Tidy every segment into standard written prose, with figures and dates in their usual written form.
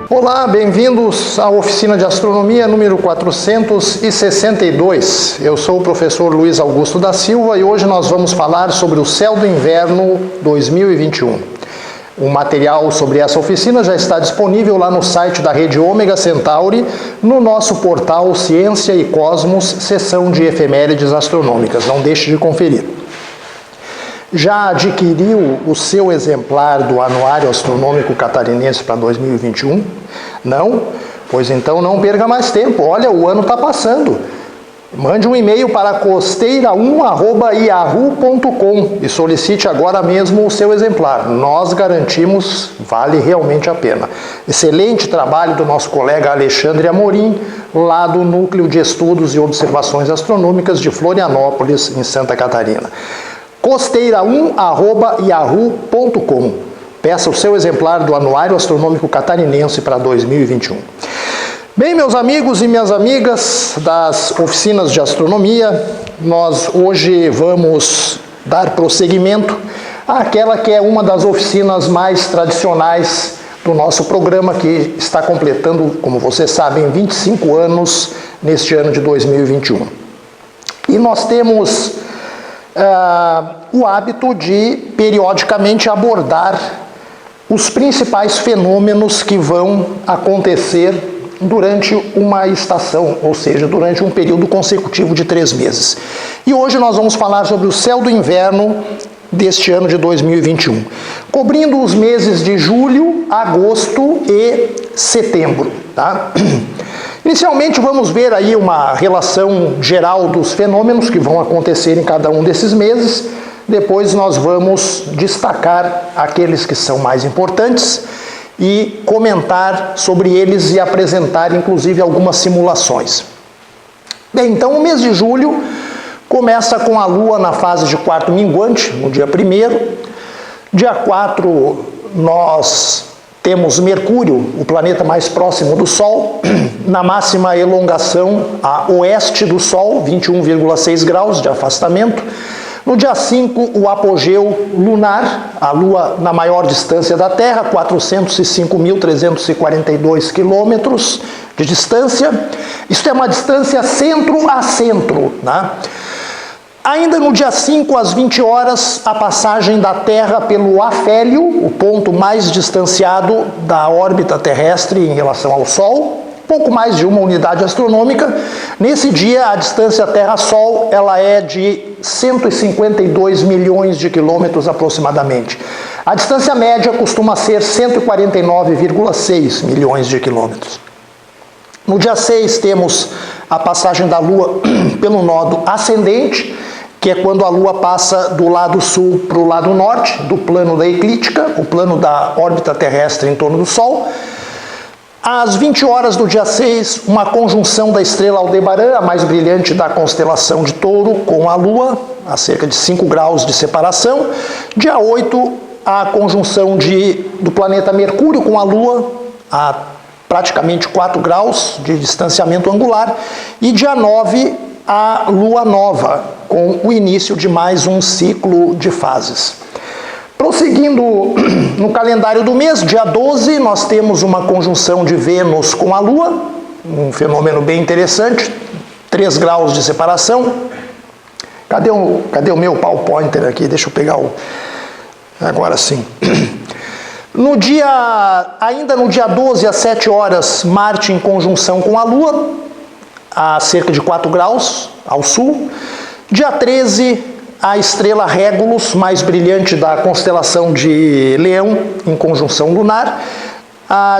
Olá, bem-vindos à oficina de astronomia número 462. Eu sou o professor Luiz Augusto da Silva e hoje nós vamos falar sobre o céu do inverno 2021. O material sobre essa oficina já está disponível lá no site da Rede Ômega Centauri, no nosso portal Ciência e Cosmos, seção de efemérides astronômicas. Não deixe de conferir. Já adquiriu o seu exemplar do Anuário Astronômico Catarinense para 2021? Não? Pois então não perca mais tempo. Olha, o ano está passando. Mande um e-mail para costeira1@yahoo.com e solicite agora mesmo o seu exemplar. Nós garantimos, vale realmente a pena. Excelente trabalho do nosso colega Alexandre Amorim, lá do Núcleo de Estudos e Observações Astronômicas de Florianópolis, em Santa Catarina. costeira1@yahoo.com. Peça o seu exemplar do Anuário Astronômico Catarinense para 2021. Bem, meus amigos e minhas amigas das oficinas de astronomia, nós hoje vamos dar prosseguimento àquela que é uma das oficinas mais tradicionais do nosso programa, que está completando, como vocês sabem, 25 anos neste ano de 2021. E nós temos o hábito de periodicamente abordar os principais fenômenos que vão acontecer durante uma estação, ou seja, durante um período consecutivo de 3 meses. E hoje nós vamos falar sobre o céu do inverno deste ano de 2021, cobrindo os meses de julho, agosto e setembro, tá? Inicialmente vamos ver aí uma relação geral dos fenômenos que vão acontecer em cada um desses meses. Depois nós vamos destacar aqueles que são mais importantes e comentar sobre eles e apresentar inclusive algumas simulações. Bem, então o mês de julho começa com a Lua na fase de quarto minguante, no dia 1º. Dia 4 nós temos Mercúrio, o planeta mais próximo do Sol, na máxima elongação a oeste do Sol, 21,6 graus de afastamento. No dia 5, o apogeu lunar, a Lua na maior distância da Terra, 405.342 quilômetros de distância. Isso é uma distância centro a centro, né? Ainda no dia 5, às 20 horas, a passagem da Terra pelo afélio, o ponto mais distanciado da órbita terrestre em relação ao Sol, pouco mais de uma unidade astronômica. Nesse dia, a distância Terra-Sol ela é de 152 milhões de quilômetros aproximadamente. A distância média costuma ser 149,6 milhões de quilômetros. No dia 6, temos a passagem da Lua pelo nodo ascendente, que é quando a Lua passa do lado sul para o lado norte, do plano da eclíptica, o plano da órbita terrestre em torno do Sol. Às 20 horas do dia 6, uma conjunção da estrela Aldebaran, a mais brilhante da constelação de Touro, com a Lua, a cerca de 5 graus de separação. Dia 8, a conjunção do planeta Mercúrio com a Lua, a praticamente 4 graus de distanciamento angular. E dia 9, a Lua Nova, com o início de mais um ciclo de fases. Prosseguindo no calendário do mês, dia 12, nós temos uma conjunção de Vênus com a Lua, um fenômeno bem interessante, 3 graus de separação. Cadê o meu PowerPointer aqui? Deixa eu pegar o... Agora sim. Ainda no dia 12, às 7 horas, Marte em conjunção com a Lua, a cerca de 4 graus ao sul. Dia 13, a estrela Régulus, mais brilhante da constelação de Leão, em conjunção lunar.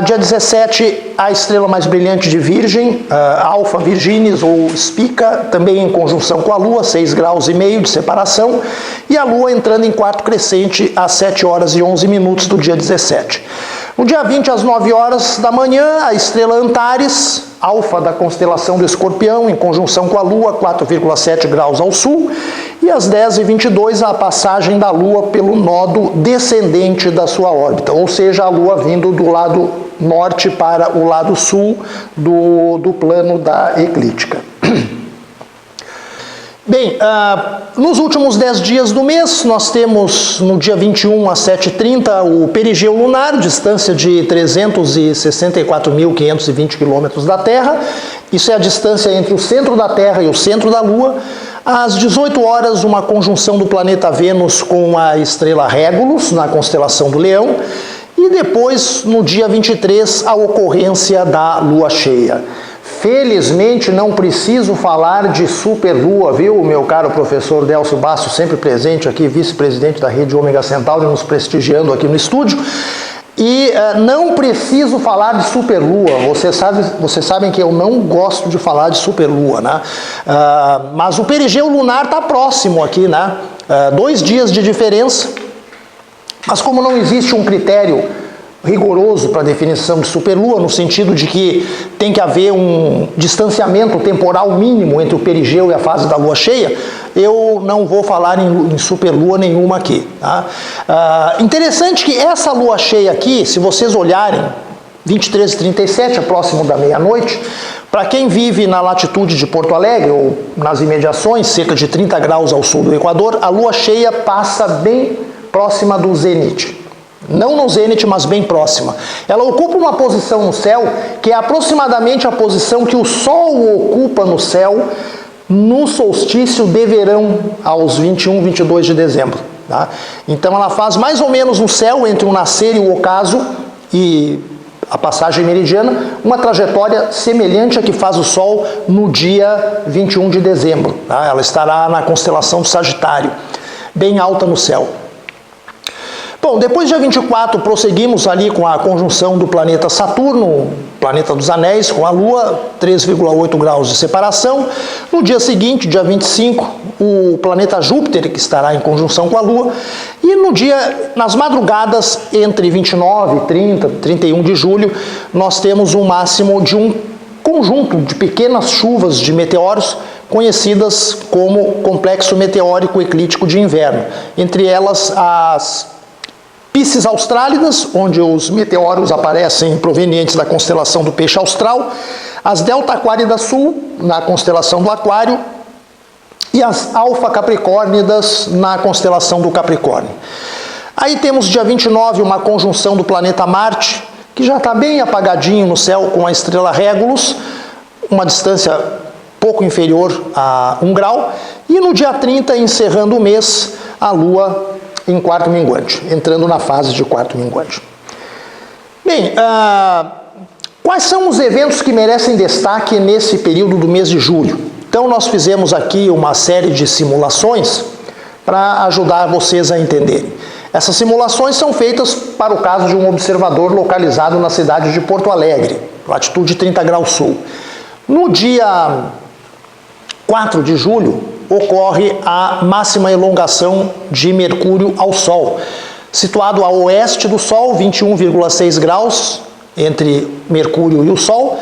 Dia 17, a estrela mais brilhante de Virgem, Alfa Virginis ou Spica, também em conjunção com a Lua, 6 graus e meio de separação. E a Lua entrando em quarto crescente às 7 horas e 11 minutos do dia 17. No dia 20, às 9 horas da manhã, a estrela Antares, alfa da constelação do Escorpião, em conjunção com a Lua, 4,7 graus ao sul. E às 10h22, a passagem da Lua pelo nodo descendente da sua órbita, ou seja, a Lua vindo do lado norte para o lado sul do plano da eclíptica. Bem, nos últimos 10 dias do mês, nós temos no dia 21 às 7h30 o perigeu lunar, distância de 364.520 km da Terra. Isso é a distância entre o centro da Terra e o centro da Lua. Às 18 horas, uma conjunção do planeta Vênus com a estrela Régulus, na constelação do Leão. E depois, no dia 23, a ocorrência da Lua cheia. Felizmente não preciso falar de superlua, viu, meu caro professor Delcio Basso, sempre presente aqui, vice-presidente da rede Ômega Centauri, nos prestigiando aqui no estúdio. E não preciso falar de superlua, vocês sabem que eu não gosto de falar de superlua, né? Mas o perigeu lunar está próximo aqui, né? 2 dias de diferença, mas como não existe um critério rigoroso para a definição de superlua, no sentido de que tem que haver um distanciamento temporal mínimo entre o perigeu e a fase da lua cheia, eu não vou falar em superlua nenhuma aqui. Tá? Interessante que essa lua cheia aqui, se vocês olharem, 23h37, é próximo da meia-noite, para quem vive na latitude de Porto Alegre, ou nas imediações, cerca de 30 graus ao sul do Equador, a lua cheia passa bem próxima do zênite. Não no zênite, mas bem próxima. Ela ocupa uma posição no céu que é aproximadamente a posição que o Sol ocupa no céu no solstício de verão, aos 21, 22 de dezembro. Tá? Então ela faz mais ou menos no céu, entre o nascer e o ocaso, e a passagem meridiana, uma trajetória semelhante à que faz o Sol no dia 21 de dezembro. Tá? Ela estará na constelação do Sagitário, bem alta no céu. Bom, depois do dia 24, prosseguimos ali com a conjunção do planeta Saturno, planeta dos anéis, com a Lua, 3,8 graus de separação. No dia seguinte, dia 25, o planeta Júpiter, que estará em conjunção com a Lua. E nas madrugadas, entre 29 e 30, 31 de julho, nós temos um máximo de um conjunto de pequenas chuvas de meteoros, conhecidas como complexo meteórico eclíptico de inverno. Entre elas, as Piscis Austrálidas, onde os meteoros aparecem provenientes da constelação do Peixe Austral, as Delta Aquáridas Sul, na constelação do Aquário, e as Alfa Capricórnidas, na constelação do Capricórnio. Aí temos, dia 29, uma conjunção do planeta Marte, que já está bem apagadinho no céu com a estrela Régulus, uma distância pouco inferior a 1 grau, e no dia 30, encerrando o mês, a Lua em quarto minguante, entrando na fase de quarto minguante. Bem, quais são os eventos que merecem destaque nesse período do mês de julho? Então nós fizemos aqui uma série de simulações para ajudar vocês a entenderem. Essas simulações são feitas para o caso de um observador localizado na cidade de Porto Alegre, latitude 30 graus sul. No dia 4 de julho, ocorre a máxima elongação de Mercúrio ao Sol. Situado a oeste do Sol, 21,6 graus entre Mercúrio e o Sol,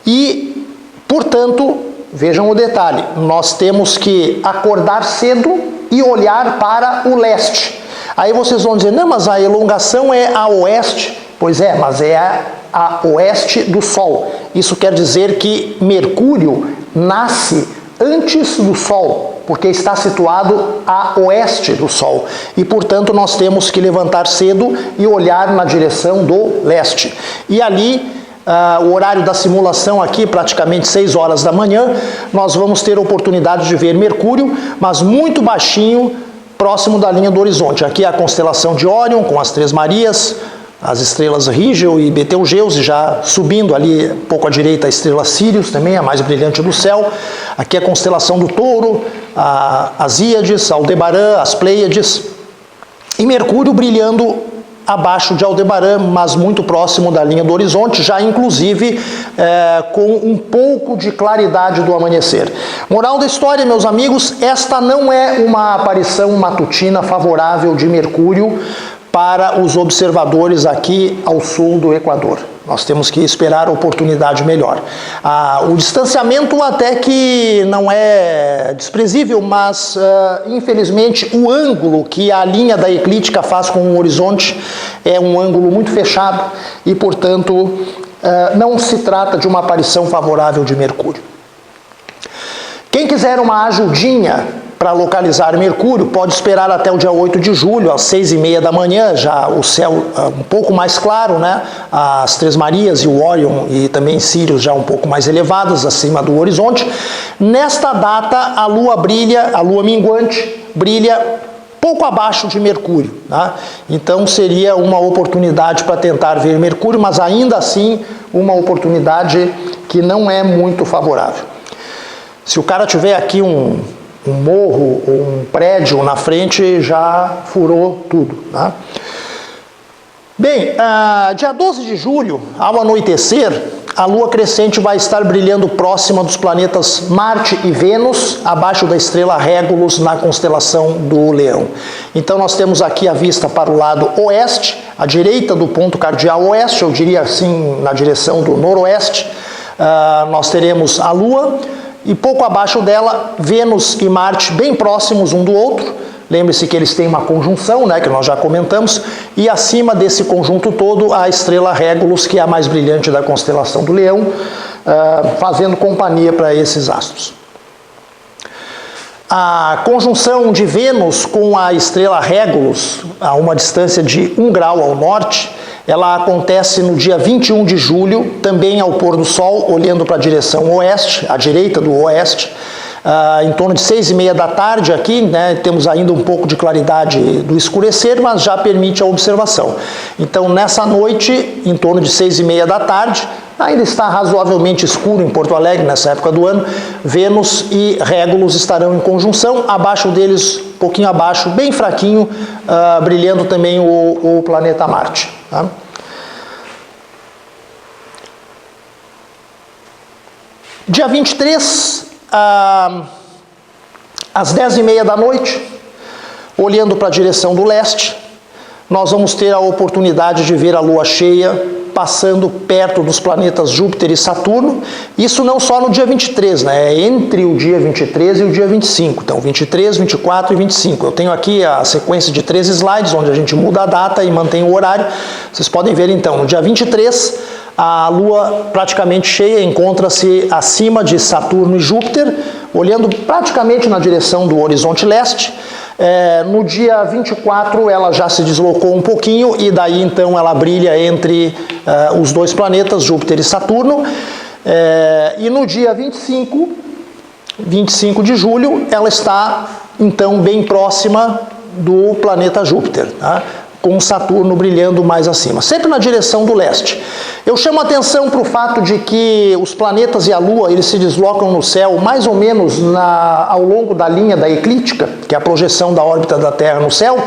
e, portanto, vejam o detalhe, nós temos que acordar cedo e olhar para o leste. Aí vocês vão dizer, não, mas a elongação é a oeste. Pois é, mas é a oeste do Sol. Isso quer dizer que Mercúrio nasce antes do Sol, porque está situado a oeste do Sol. E, portanto, nós temos que levantar cedo e olhar na direção do leste. E ali, o horário da simulação aqui, praticamente 6 horas da manhã, nós vamos ter a oportunidade de ver Mercúrio, mas muito baixinho, próximo da linha do horizonte. Aqui é a constelação de Órion, com as Três Marias, as estrelas Rigel e Betelgeuse, já subindo ali um pouco à direita a estrela Sirius, também a mais brilhante do céu. Aqui a constelação do Touro, as Íades, Aldebaran, as Pleiades. E Mercúrio brilhando abaixo de Aldebaran, mas muito próximo da linha do horizonte, já inclusive com um pouco de claridade do amanhecer. Moral da história, meus amigos, esta não é uma aparição matutina favorável de Mercúrio para os observadores aqui ao sul do Equador. Nós temos que esperar a oportunidade melhor. O distanciamento até que não é desprezível, mas infelizmente o ângulo que a linha da eclíptica faz com o horizonte é um ângulo muito fechado e, portanto, não se trata de uma aparição favorável de Mercúrio. Quem quiser uma ajudinha para localizar Mercúrio, pode esperar até o dia 8 de julho, às 6h30 da manhã, já o céu um pouco mais claro, né? As Três Marias e o Órion e também Sírius já um pouco mais elevadas acima do horizonte. Nesta data, a Lua brilha, a Lua minguante brilha pouco abaixo de Mercúrio, tá? Então seria uma oportunidade para tentar ver Mercúrio, mas ainda assim uma oportunidade que não é muito favorável. Se o cara tiver aqui um morro ou um prédio na frente, já furou tudo, tá? Bem, dia 12 de julho, ao anoitecer, a Lua crescente vai estar brilhando próxima dos planetas Marte e Vênus, abaixo da estrela Régulus, na constelação do Leão. Então nós temos aqui a vista para o lado oeste, à direita do ponto cardial oeste, eu diria assim, na direção do noroeste, nós teremos a Lua, e pouco abaixo dela, Vênus e Marte bem próximos um do outro. Lembre-se que eles têm uma conjunção, né, que nós já comentamos, e acima desse conjunto todo, a estrela Régulus, que é a mais brilhante da constelação do Leão, fazendo companhia para esses astros. A conjunção de Vênus com a estrela Régulus, a uma distância de 1 grau ao norte, ela acontece no dia 21 de julho, também ao pôr do sol, olhando para a direção oeste, à direita do oeste, em torno de 6h30 da tarde aqui, né, temos ainda um pouco de claridade do escurecer, mas já permite a observação. Então, nessa noite, em torno de 6h30 da tarde, ainda está razoavelmente escuro em Porto Alegre, nessa época do ano, Vênus e Régulus estarão em conjunção, abaixo deles, um pouquinho abaixo, bem fraquinho, brilhando também o planeta Marte. Tá? Dia 23, às 10h30 da noite, olhando para a direção do leste, nós vamos ter a oportunidade de ver a Lua cheia passando perto dos planetas Júpiter e Saturno. Isso não só no dia 23, né? É entre o dia 23 e o dia 25. Então, 23, 24 e 25. Eu tenho aqui a sequência de 3 slides, onde a gente muda a data e mantém o horário. Vocês podem ver, então, no dia 23, a Lua praticamente cheia encontra-se acima de Saturno e Júpiter, olhando praticamente na direção do horizonte leste. No dia 24 ela já se deslocou um pouquinho e daí então ela brilha entre os dois planetas, Júpiter e Saturno. E no dia 25 de julho ela está então bem próxima do planeta Júpiter, tá? Com Saturno brilhando mais acima, sempre na direção do leste. Eu chamo a atenção para o fato de que os planetas e a Lua, eles se deslocam no céu mais ou menos ao longo da linha da eclíptica, que é a projeção da órbita da Terra no céu.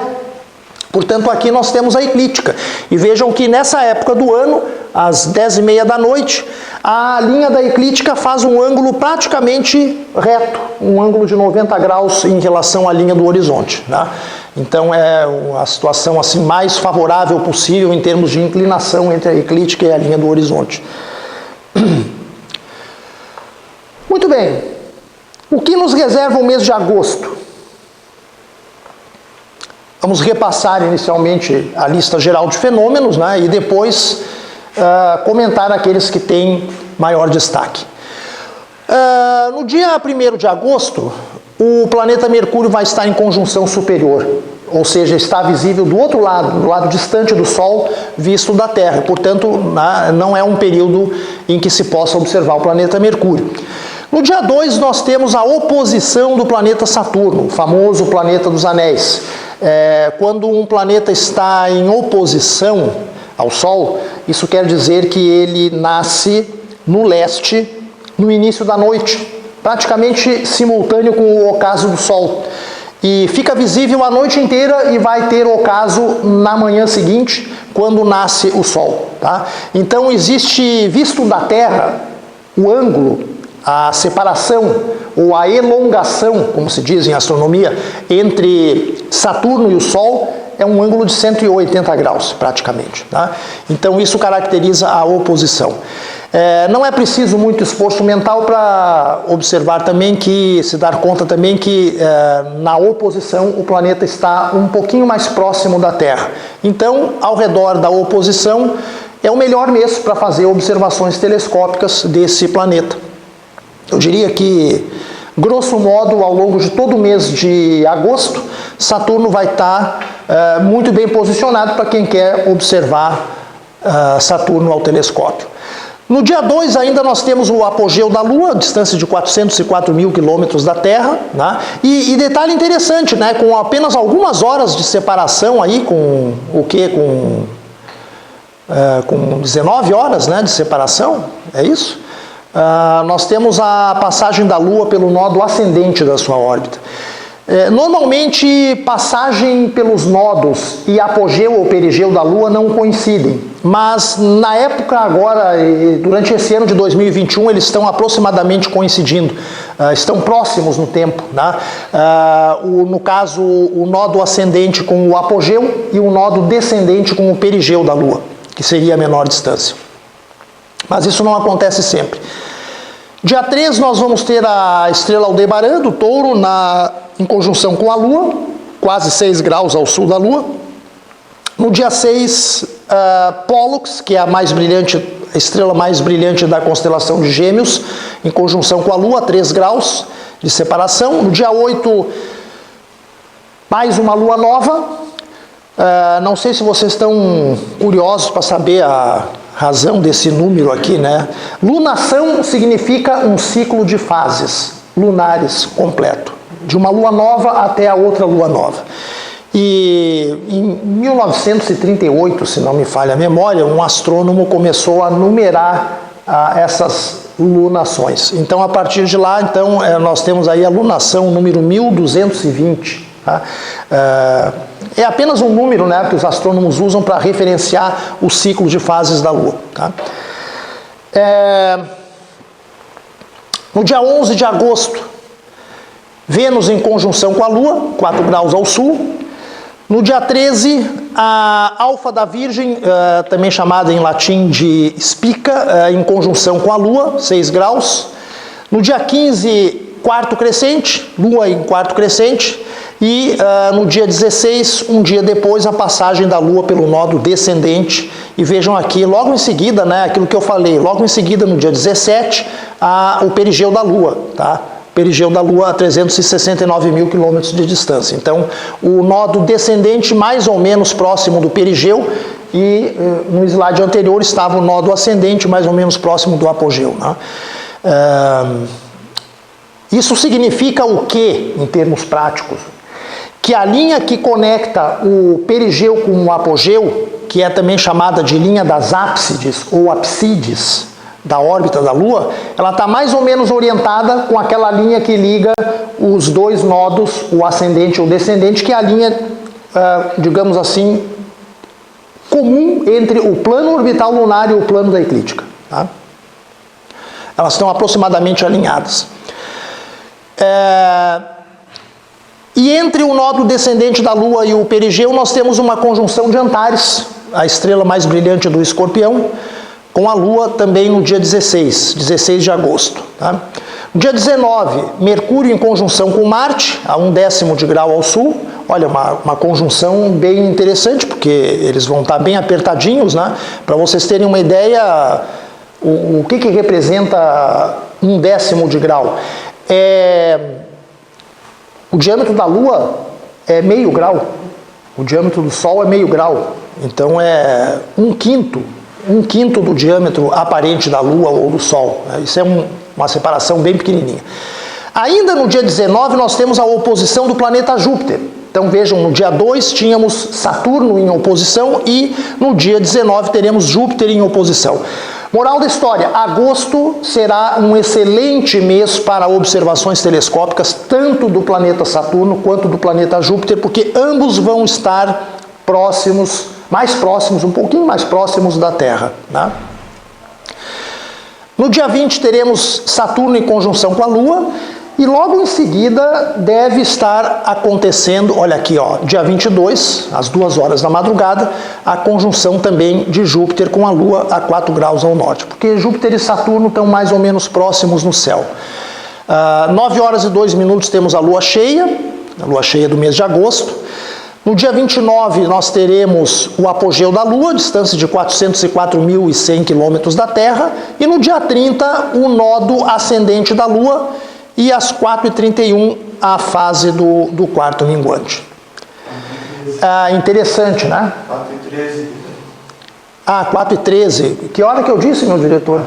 Portanto, aqui nós temos a eclíptica. E vejam que nessa época do ano, às 10h30 da noite, a linha da eclíptica faz um ângulo praticamente reto, um ângulo de 90 graus em relação à linha do horizonte, tá? Então é a situação assim mais favorável possível em termos de inclinação entre a eclíptica e a linha do horizonte. Muito bem. O que nos reserva o mês de agosto? Vamos repassar inicialmente a lista geral de fenômenos, né, e depois comentar aqueles que têm maior destaque. No dia 1º de agosto, o planeta Mercúrio vai estar em conjunção superior, ou seja, está visível do outro lado, do lado distante do Sol, visto da Terra. Portanto, não é um período em que se possa observar o planeta Mercúrio. No dia 2, nós temos a oposição do planeta Saturno, o famoso planeta dos anéis. Quando um planeta está em oposição ao Sol, isso quer dizer que ele nasce no leste no início da noite, praticamente simultâneo com o ocaso do Sol. E fica visível a noite inteira e vai ter ocaso na manhã seguinte, quando nasce o Sol. Tá? Então existe, visto da Terra, o ângulo, a separação ou a elongação, como se diz em astronomia, entre Saturno e o Sol é um ângulo de 180 graus, praticamente. Tá? Então, isso caracteriza a oposição. Não é preciso muito esforço mental para observar também que, se dar conta também que na oposição o planeta está um pouquinho mais próximo da Terra. Então, ao redor da oposição é o melhor mês para fazer observações telescópicas desse planeta. Eu diria que, grosso modo, ao longo de todo o mês de agosto, Saturno vai estar muito bem posicionado para quem quer observar Saturno ao telescópio. No dia 2 ainda nós temos o apogeu da Lua, distância de 404 mil quilômetros da Terra, né? E detalhe interessante, né? Com apenas algumas horas de separação aí, com o quê? Com 19 horas, né, de separação, é isso? Nós temos a passagem da Lua pelo nodo ascendente da sua órbita. Normalmente, passagem pelos nodos e apogeu ou perigeu da Lua não coincidem, mas na época agora, durante esse ano de 2021, eles estão aproximadamente coincidindo, estão próximos no tempo. Né? No caso, o nodo ascendente com o apogeu e o nodo descendente com o perigeu da Lua, que seria a menor distância. Mas isso não acontece sempre. Dia 3 nós vamos ter a estrela Aldebaran do Touro em conjunção com a Lua, quase 6 graus ao sul da Lua. No dia 6, Pollux, que é a estrela mais brilhante da constelação de Gêmeos, em conjunção com a Lua, 3 graus de separação. No dia 8, mais uma Lua nova. Não sei se vocês estão curiosos para saber a razão desse número aqui, né? Lunação significa um ciclo de fases lunares completo, de uma lua nova até a outra lua nova. E em 1938, se não me falha a memória, um astrônomo começou a numerar essas lunações. Então, a partir de lá, então, nós temos aí a lunação número 1220. Tá? É apenas um número, né, que os astrônomos usam para referenciar o ciclo de fases da Lua. Tá? No dia 11 de agosto, Vênus em conjunção com a Lua, 4 graus ao sul. No dia 13, a Alfa da Virgem, também chamada em latim de Spica, em conjunção com a Lua, 6 graus. No dia 15, quarto crescente, Lua em quarto crescente. E no dia 16, um dia depois, a passagem da Lua pelo nodo descendente. E vejam aqui, logo em seguida, né, aquilo que eu falei, logo em seguida, no dia 17, o perigeu da Lua, tá? Perigeu da Lua a 369 mil quilômetros de distância. Então, o nodo descendente mais ou menos próximo do perigeu e no slide anterior estava o nodo ascendente mais ou menos próximo do apogeu. Né? Isso significa o que, em termos práticos? Que a linha que conecta o perigeu com o apogeu, que é também chamada de linha das ápsides ou apsides da órbita da Lua, ela está mais ou menos orientada com aquela linha que liga os dois nodos, o ascendente e o descendente, que é a linha, digamos assim, comum entre o plano orbital lunar e o plano da eclíptica. Tá? Elas estão aproximadamente alinhadas. E entre o nodo descendente da Lua e o perigeu, nós temos uma conjunção de Antares, a estrela mais brilhante do Escorpião, com a Lua também no dia 16 de agosto. Tá? No dia 19, Mercúrio em conjunção com Marte, a 1/10 de grau ao sul. Olha, uma conjunção bem interessante, porque eles vão estar bem apertadinhos, né? Para vocês terem uma ideia, o que representa 1/10 de grau? O diâmetro da Lua é meio grau, o diâmetro do Sol é meio grau, então é um quinto do diâmetro aparente da Lua ou do Sol. Isso é uma separação bem pequenininha. Ainda no dia 19 nós temos a oposição do planeta Júpiter. Então vejam, no dia 2 tínhamos Saturno em oposição e no dia 19 teremos Júpiter em oposição. Moral da história, agosto será um excelente mês para observações telescópicas, tanto do planeta Saturno quanto do planeta Júpiter, porque ambos vão estar próximos, um pouquinho mais próximos da Terra. Né? No dia 20 teremos Saturno em conjunção com a Lua, E logo em seguida deve estar acontecendo, olha aqui, ó, dia 22, às 2 horas da madrugada, a conjunção também de Júpiter com a Lua a 4 graus ao norte, porque Júpiter e Saturno estão mais ou menos próximos no céu. 9 horas e 2 minutos temos a Lua cheia do mês de agosto. No dia 29 nós teremos o apogeu da Lua, distância de 404.100 quilômetros da Terra, e no dia 30 o nodo ascendente da Lua, e às 4h31 a fase do quarto minguante. Interessante, né? 4h13. 4h13. Que hora que eu disse, meu diretor?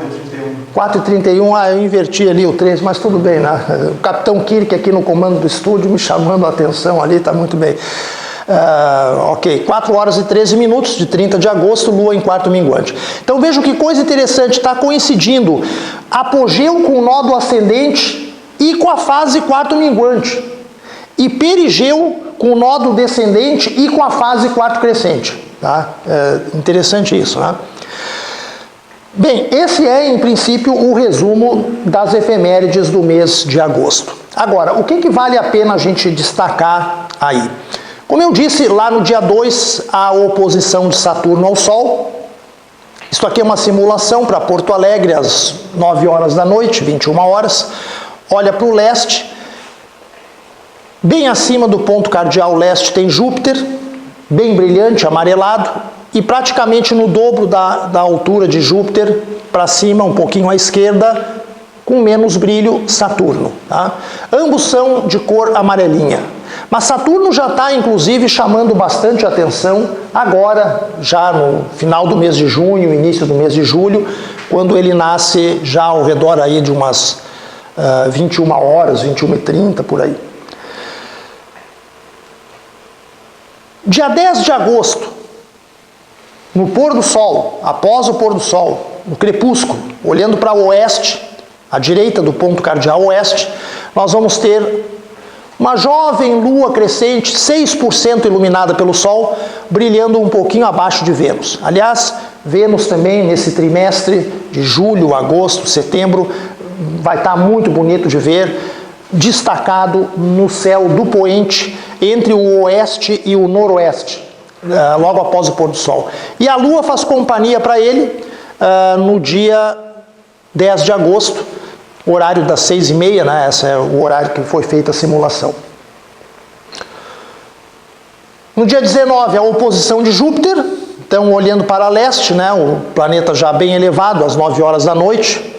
4h31. Eu inverti ali o 13, mas tudo bem, né? O Capitão Kirk aqui no comando do estúdio me chamando a atenção ali, tá muito bem. Ok, 4 horas e 13 minutos de 30 de agosto, Lua em quarto minguante. Então vejam que coisa interessante, está coincidindo apogeu com o nodo ascendente e com a fase quarto minguante, e perigeu com o nodo descendente e com a fase quarto crescente. Tá? Interessante isso, né? Bem, esse é em princípio o resumo das efemérides do mês de agosto. Agora, o que vale a pena a gente destacar aí? Como eu disse, lá no dia 2, a oposição de Saturno ao Sol. Isso aqui é uma simulação para Porto Alegre, às 9 horas da noite, 21 horas. Olha para o leste, bem acima do ponto cardial leste tem Júpiter, bem brilhante, amarelado, e praticamente no dobro da altura de Júpiter, para cima, um pouquinho à esquerda, com menos brilho, Saturno. Tá? Ambos são de cor amarelinha. Mas Saturno já está, inclusive, chamando bastante atenção agora, já no final do mês de junho, início do mês de julho, quando ele nasce já ao redor aí de umas 21 horas, 21h30, por aí. Dia 10 de agosto, no pôr do sol, após o pôr do sol, no crepúsculo, olhando para o oeste, à direita do ponto cardial oeste, nós vamos ter uma jovem lua crescente, 6% iluminada pelo Sol, brilhando um pouquinho abaixo de Vênus. Aliás, Vênus também nesse trimestre de julho, agosto, setembro, vai estar muito bonito de ver, destacado no céu do poente, entre o oeste e o noroeste, logo após o pôr do sol. E a Lua faz companhia para ele no dia 10 de agosto, horário das 6h30, né? Esse é o horário que foi feita a simulação. No dia 19, a oposição de Júpiter, então olhando para leste, né? O planeta já bem elevado, às 9 horas da noite,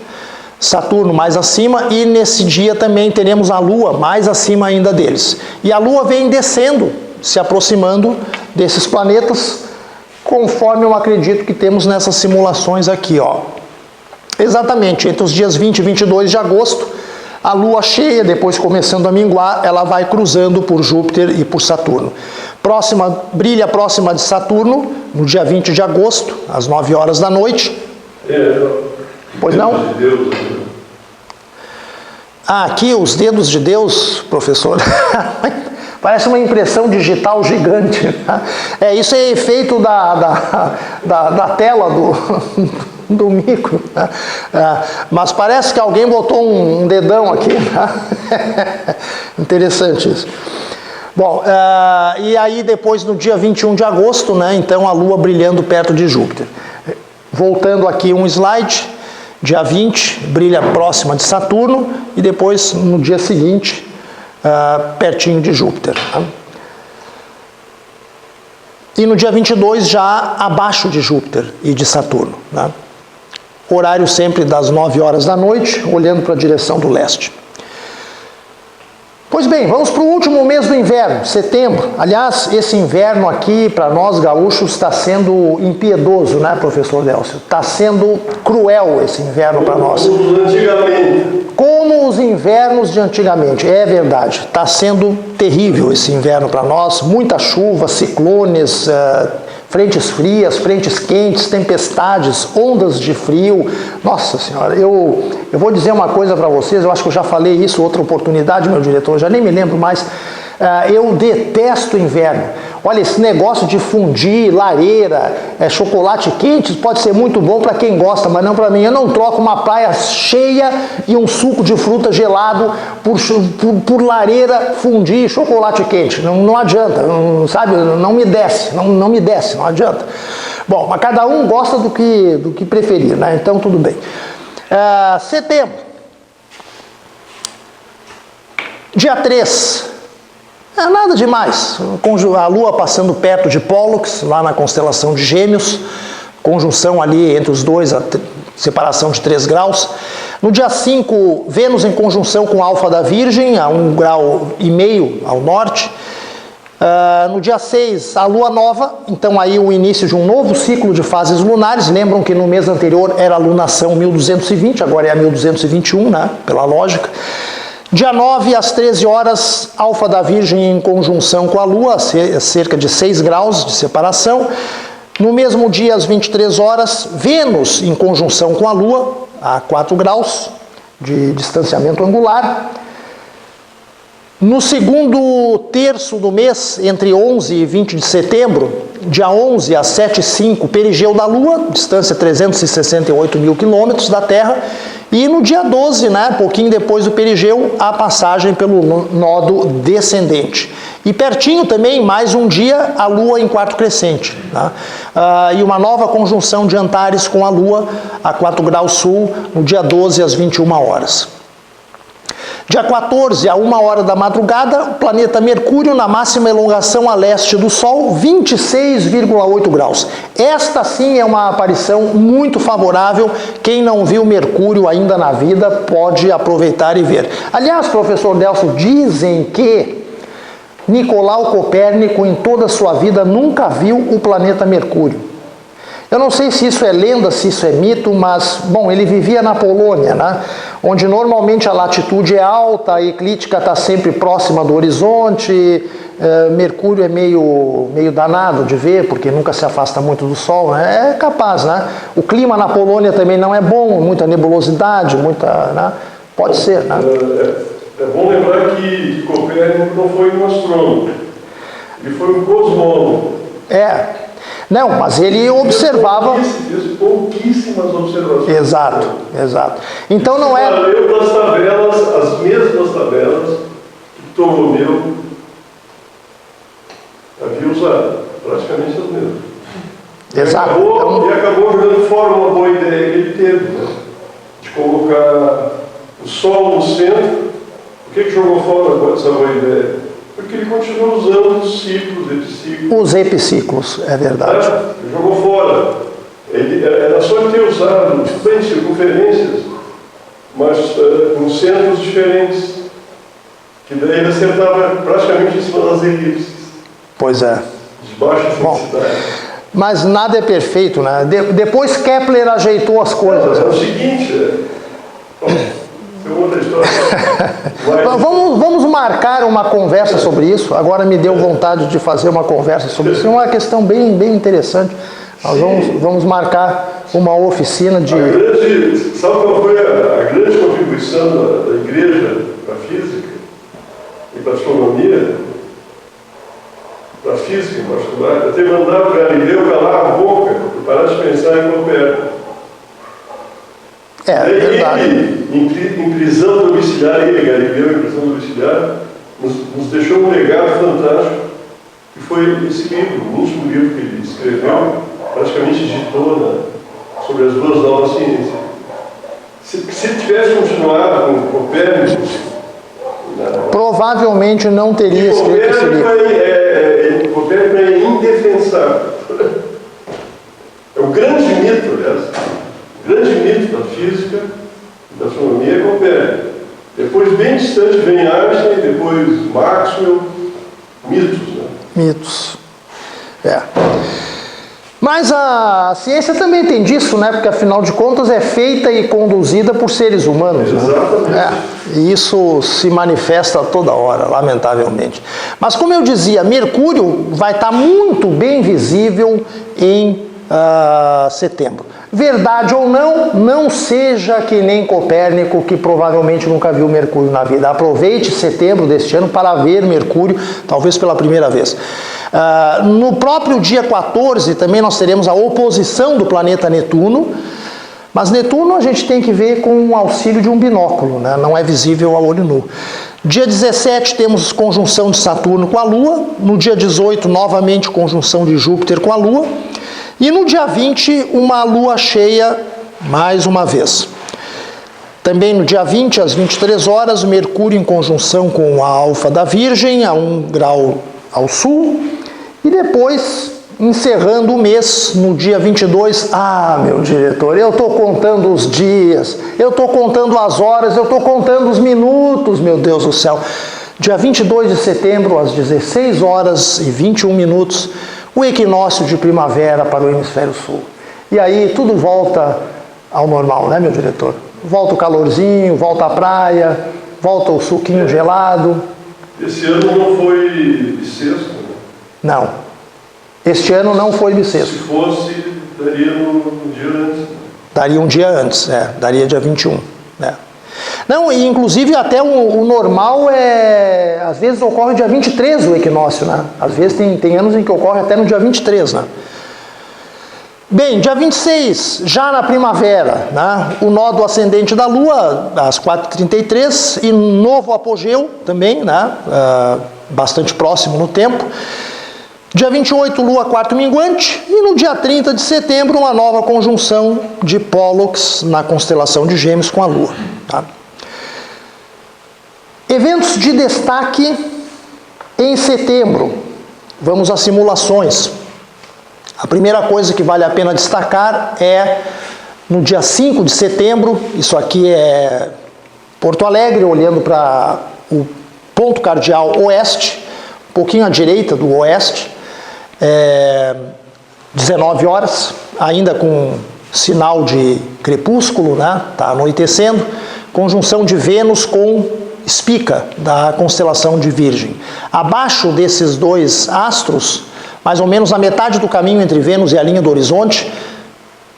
Saturno mais acima, e nesse dia também teremos a Lua mais acima ainda deles. E a Lua vem descendo, se aproximando desses planetas, conforme eu acredito que temos nessas simulações aqui, ó. Exatamente, entre os dias 20 e 22 de agosto, a Lua cheia, depois começando a minguar, ela vai cruzando por Júpiter e por Saturno. Brilha próxima de Saturno, no dia 20 de agosto, às 9 horas da noite. Pois não? Aqui os dedos de Deus, professor. Parece uma impressão digital gigante. Isso é efeito da tela do micro. Mas parece que alguém botou um dedão aqui. Interessante isso. Bom, e aí depois no dia 21 de agosto, né, então a Lua brilhando perto de Júpiter. Voltando aqui um slide, dia 20, brilha próxima de Saturno, e depois no dia seguinte, pertinho de Júpiter. Né? E no dia 22 já abaixo de Júpiter e de Saturno. Né? Horário sempre das 9 horas da noite, olhando para a direção do leste. Pois bem, vamos para o último mês do inverno, setembro. Aliás, esse inverno aqui, para nós gaúchos, está sendo impiedoso, né, professor Délcio? Está sendo cruel esse inverno para nós. Como antigamente. Como os invernos de antigamente, é verdade. Está sendo terrível esse inverno para nós. Muita chuva, ciclones, frentes frias, frentes quentes, tempestades, ondas de frio. Nossa Senhora, eu vou dizer uma coisa para vocês, eu acho que eu já falei isso outra oportunidade, meu diretor, já nem me lembro mais. Eu detesto inverno. Olha, esse negócio de fundir, lareira, chocolate quente, pode ser muito bom para quem gosta, mas não para mim. Eu não troco uma praia cheia e um suco de fruta gelado por lareira, fundir, chocolate quente. Não adianta, sabe? Não me desce, não me desce, não adianta. Bom, mas cada um gosta do que preferir, né? Então tudo bem. Setembro. Dia 3. Nada demais, a Lua passando perto de Pólux, lá na constelação de Gêmeos, conjunção ali entre os dois, a separação de 3 graus. No dia 5, Vênus em conjunção com Alfa da Virgem, a 1,5 grau ao norte. No dia 6, a Lua nova, então aí o início de um novo ciclo de fases lunares. Lembram que no mês anterior era a lunação 1220, agora é a 1221, né, pela lógica. Dia 9, às 13 horas, Alfa da Virgem em conjunção com a Lua, cerca de 6 graus de separação. No mesmo dia, às 23 horas, Vênus em conjunção com a Lua, a 4 graus de distanciamento angular. No segundo terço do mês, entre 11 e 20 de setembro, dia 11 às 7h05, perigeu da Lua, distância 368 mil quilômetros da Terra. E no dia 12, né, pouquinho depois do perigeu, a passagem pelo nodo descendente. E pertinho também, mais um dia, a Lua em quarto crescente. Tá? E uma nova conjunção de Antares com a Lua, a 4 graus sul, no dia 12 às 21 horas. Dia 14, a 1 hora da madrugada, o planeta Mercúrio na máxima elongação a leste do Sol, 26,8 graus. Esta sim é uma aparição muito favorável. Quem não viu Mercúrio ainda na vida pode aproveitar e ver. Aliás, professor Delso, dizem que Nicolau Copérnico em toda a sua vida nunca viu o planeta Mercúrio. Eu não sei se isso é lenda, se isso é mito, mas, bom, ele vivia na Polônia, né? Onde normalmente a latitude é alta, a eclíptica está sempre próxima do horizonte, Mercúrio é meio danado de ver, porque nunca se afasta muito do Sol, né? É capaz, né? O clima na Polônia também não é bom, muita nebulosidade, né? Pode ser, né? É bom lembrar que Copérnico não foi um astrônomo, ele foi um cosmólogo. Não, mas ele observava... Fez pouquíssimas observações. Exato. Então não é... Leu das tabelas, as mesmas tabelas que Ptolomeu havia usado, praticamente as mesmas. Exato. E acabou jogando fora uma boa ideia que ele teve, né? De colocar o Sol no centro. Por que jogou fora essa boa ideia? Porque ele continua usando os ciclos, epiciclos. Os epiciclos, é verdade. Ele jogou fora. Era só ele ter usado bem circunferências, mas com centros diferentes. Que daí ele acertava praticamente em cima das elipses. Pois é. De baixa intensidade. Mas nada é perfeito, né? Depois Kepler ajeitou as coisas. É o seguinte, outra história. Vamos marcar uma conversa sobre isso. Agora me deu vontade de fazer uma conversa sobre isso. É uma questão bem interessante. Nós vamos marcar uma oficina de... Sabe qual foi a grande contribuição da Igreja para a física e para a astronomia? Para a física em particular, é ter mandado o Galileu calar a boca e parar de pensar em Copérnico. É verdade. Ele, em prisão domiciliar, Galileu em prisão domiciliar, nos deixou um legado fantástico, que foi esse livro, o último livro que ele escreveu, praticamente digitou sobre as duas novas ciências. Se tivesse continuado com Copérnico... Provavelmente não teria escrito esse livro. Copérnico é indefensável. É o grande mito, aliás. O grande mito da física e da astronomia é Copérnico. Depois, bem distante, vem Einstein, depois Maxwell, mitos, né? Mitos. Mas a ciência também tem disso, né? Porque, afinal de contas, é feita e conduzida por seres humanos. Exatamente. Né? E isso se manifesta toda hora, lamentavelmente. Mas, como eu dizia, Mercúrio vai estar muito bem visível em setembro. Verdade ou não, não seja que nem Copérnico, que provavelmente nunca viu Mercúrio na vida. Aproveite setembro deste ano para ver Mercúrio, talvez pela primeira vez. No próprio dia 14 também nós teremos a oposição do planeta Netuno, mas Netuno a gente tem que ver com o auxílio de um binóculo, né? Não é visível a olho nu. Dia 17 temos conjunção de Saturno com a Lua, no dia 18 novamente conjunção de Júpiter com a Lua, e no dia 20 uma Lua cheia mais uma vez. Também no dia 20 às 23 horas, Mercúrio em conjunção com a Alfa da Virgem, a 1 grau ao sul, e depois, encerrando o mês, no dia 22, meu diretor, eu estou contando os dias, eu estou contando as horas, eu estou contando os minutos, meu Deus do céu. Dia 22 de setembro, às 16 horas e 21 minutos, o equinócio de primavera para o hemisfério sul. E aí tudo volta ao normal, né, meu diretor? Volta o calorzinho, volta a praia, volta o suquinho gelado. Esse ano não foi bissexto, né? Não. Este ano não foi bissexto. Se fosse, daria um dia antes. Daria um dia antes, daria dia 21. Né? Não, e inclusive até o normal às vezes ocorre dia 23 o equinócio, né? Às vezes tem anos em que ocorre até no dia 23, né? Bem, dia 26, já na primavera, né? O nó do ascendente da Lua, às 4h33, e novo apogeu também, né? Bastante próximo no tempo. Dia 28, Lua quarto minguante, e no dia 30 de setembro, uma nova conjunção de Pólux na constelação de Gêmeos com a Lua. Tá? Eventos de destaque em setembro. Vamos às simulações. A primeira coisa que vale a pena destacar é no dia 5 de setembro, isso aqui é Porto Alegre, olhando para o ponto cardial oeste, um pouquinho à direita do oeste, 19 horas, ainda com sinal de crepúsculo, né? Tá anoitecendo, conjunção de Vênus com Spica, da constelação de Virgem. Abaixo desses dois astros, mais ou menos a metade do caminho entre Vênus e a linha do horizonte,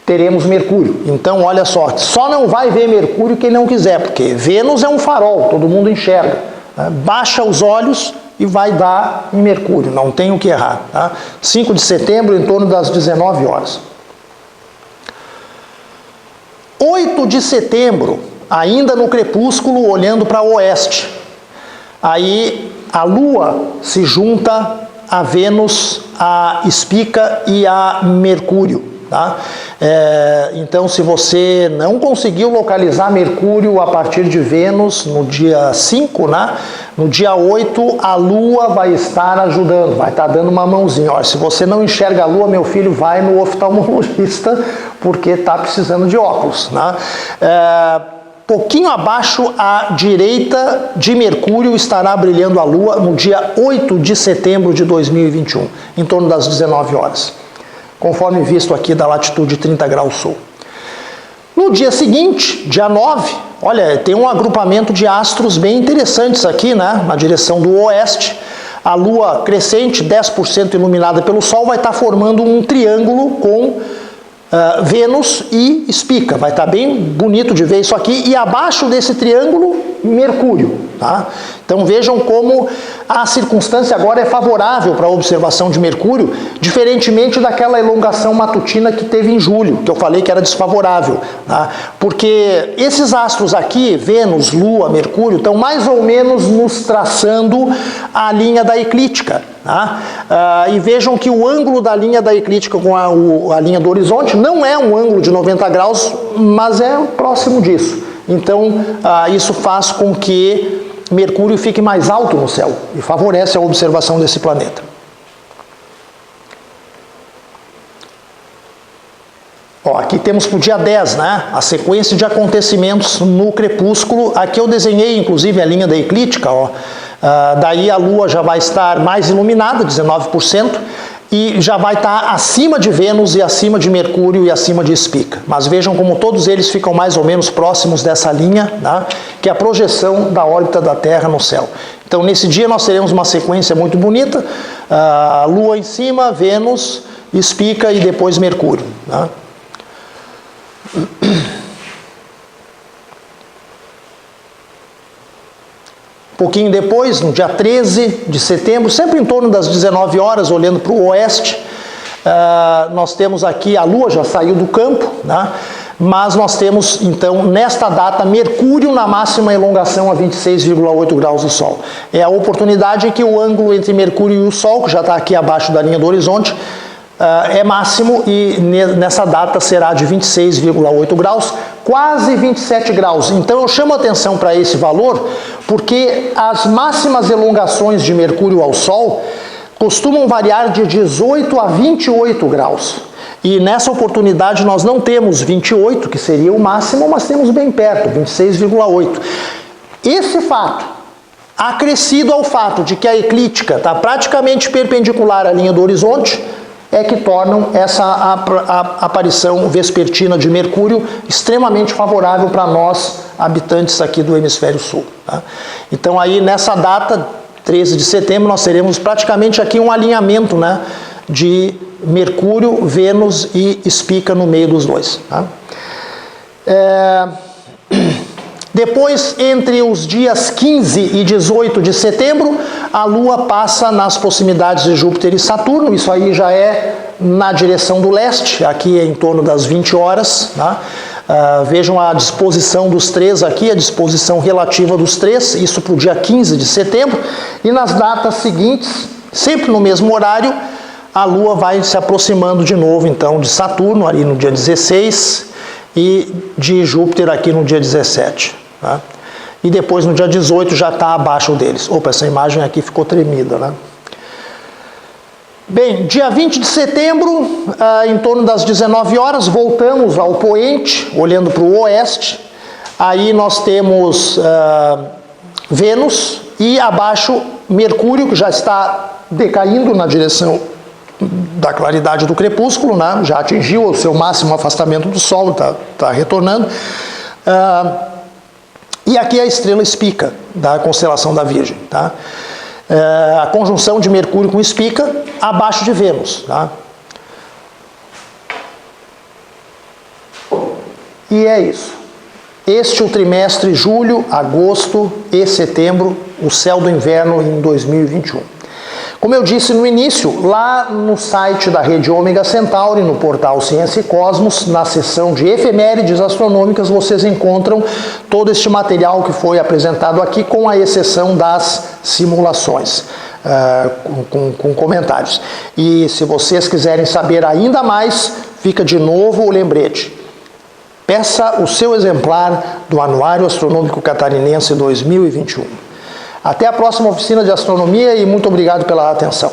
teremos Mercúrio. Então, olha só não vai ver Mercúrio quem não quiser, porque Vênus é um farol, todo mundo enxerga. Né? Baixa os olhos e vai dar em Mercúrio, não tem o que errar. Tá? 5 de setembro, em torno das 19 horas. 8 de setembro, ainda no crepúsculo, olhando para o oeste. Aí a Lua se junta a Vênus, a Spica e a Mercúrio. Tá? Então, se você não conseguiu localizar Mercúrio a partir de Vênus no dia 5, né? No dia 8 a Lua vai estar ajudando, vai estar dando uma mãozinha. Olha, se você não enxerga a Lua, meu filho, vai no oftalmologista, porque está precisando de óculos. Né? Pouquinho abaixo à direita de Mercúrio estará brilhando a Lua no dia 8 de setembro de 2021, em torno das 19 horas. Conforme visto aqui da latitude 30 graus sul. No dia seguinte, dia 9, olha, tem um agrupamento de astros bem interessantes aqui, né? Na direção do oeste. A Lua crescente, 10% iluminada pelo Sol, vai estar formando um triângulo com Vênus e Spica. Vai estar bem bonito de ver isso aqui. E abaixo desse triângulo, Mercúrio. Tá? Então vejam como a circunstância agora é favorável para a observação de Mercúrio, diferentemente daquela elongação matutina que teve em julho, que eu falei que era desfavorável. Tá? Porque esses astros aqui, Vênus, Lua, Mercúrio, estão mais ou menos nos traçando a linha da eclíptica. Tá? E vejam que o ângulo da linha da eclíptica com a linha do horizonte não é um ângulo de 90 graus, mas é próximo disso. Então, isso faz com que Mercúrio fique mais alto no céu e favorece a observação desse planeta. Aqui temos para o dia 10, né? A sequência de acontecimentos no crepúsculo. Aqui eu desenhei, inclusive, a linha da eclíptica. Daí a Lua já vai estar mais iluminada, 19%, e já vai estar acima de Vênus e acima de Mercúrio e acima de Spica. Mas vejam como todos eles ficam mais ou menos próximos dessa linha, né? Que é a projeção da órbita da Terra no céu. Então, nesse dia nós teremos uma sequência muito bonita, a Lua em cima, Vênus, Spica e depois Mercúrio. Né? Pouquinho depois, no dia 13 de setembro, sempre em torno das 19 horas, olhando para o oeste, nós temos aqui, a Lua já saiu do campo, né? Mas nós temos, então, nesta data, Mercúrio na máxima elongação a 26,8 graus do Sol. É a oportunidade em que o ângulo entre Mercúrio e o Sol, que já está aqui abaixo da linha do horizonte, é máximo, e nessa data será de 26,8 graus, quase 27 graus. Então eu chamo a atenção para esse valor, porque as máximas elongações de Mercúrio ao Sol costumam variar de 18 a 28 graus. E nessa oportunidade nós não temos 28, que seria o máximo, mas temos bem perto, 26,8. Esse fato, acrescido ao fato de que a eclíptica está praticamente perpendicular à linha do horizonte, é que tornam essa aparição vespertina de Mercúrio extremamente favorável para nós, habitantes aqui do hemisfério sul. Tá? Então aí nessa data, 13 de setembro, nós teremos praticamente aqui um alinhamento, né, de Mercúrio, Vênus e Spica no meio dos dois. Tá? Depois, entre os dias 15 e 18 de setembro, a Lua passa nas proximidades de Júpiter e Saturno. Isso aí já é na direção do leste, aqui é em torno das 20 horas. Tá? Vejam a disposição dos três aqui, a disposição relativa dos três, isso para o dia 15 de setembro. E nas datas seguintes, sempre no mesmo horário, a Lua vai se aproximando de novo, então, de Saturno, ali no dia 16, e de Júpiter aqui no dia 17. Tá? E depois no dia 18 já está abaixo deles. Opa, essa imagem aqui ficou tremida, né? Bem, dia 20 de setembro, em torno das 19 horas, voltamos ao poente, olhando para o oeste. Aí nós temos Vênus e abaixo Mercúrio, que já está decaindo na direção da claridade do crepúsculo, né? Já atingiu o seu máximo afastamento do Sol, está retornando. E aqui a estrela Spica, da constelação da Virgem. Tá? A conjunção de Mercúrio com Spica, abaixo de Vênus. Tá? E é isso. Este é o trimestre julho, agosto e setembro, o céu do inverno em 2021. Como eu disse no início, lá no site da Rede Ômega Centauri, no portal Ciência e Cosmos, na seção de efemérides astronômicas, vocês encontram todo este material que foi apresentado aqui, com a exceção das simulações, com comentários. E se vocês quiserem saber ainda mais, fica de novo o lembrete. Peça o seu exemplar do Anuário Astronômico Catarinense 2021. Até a próxima oficina de astronomia e muito obrigado pela atenção.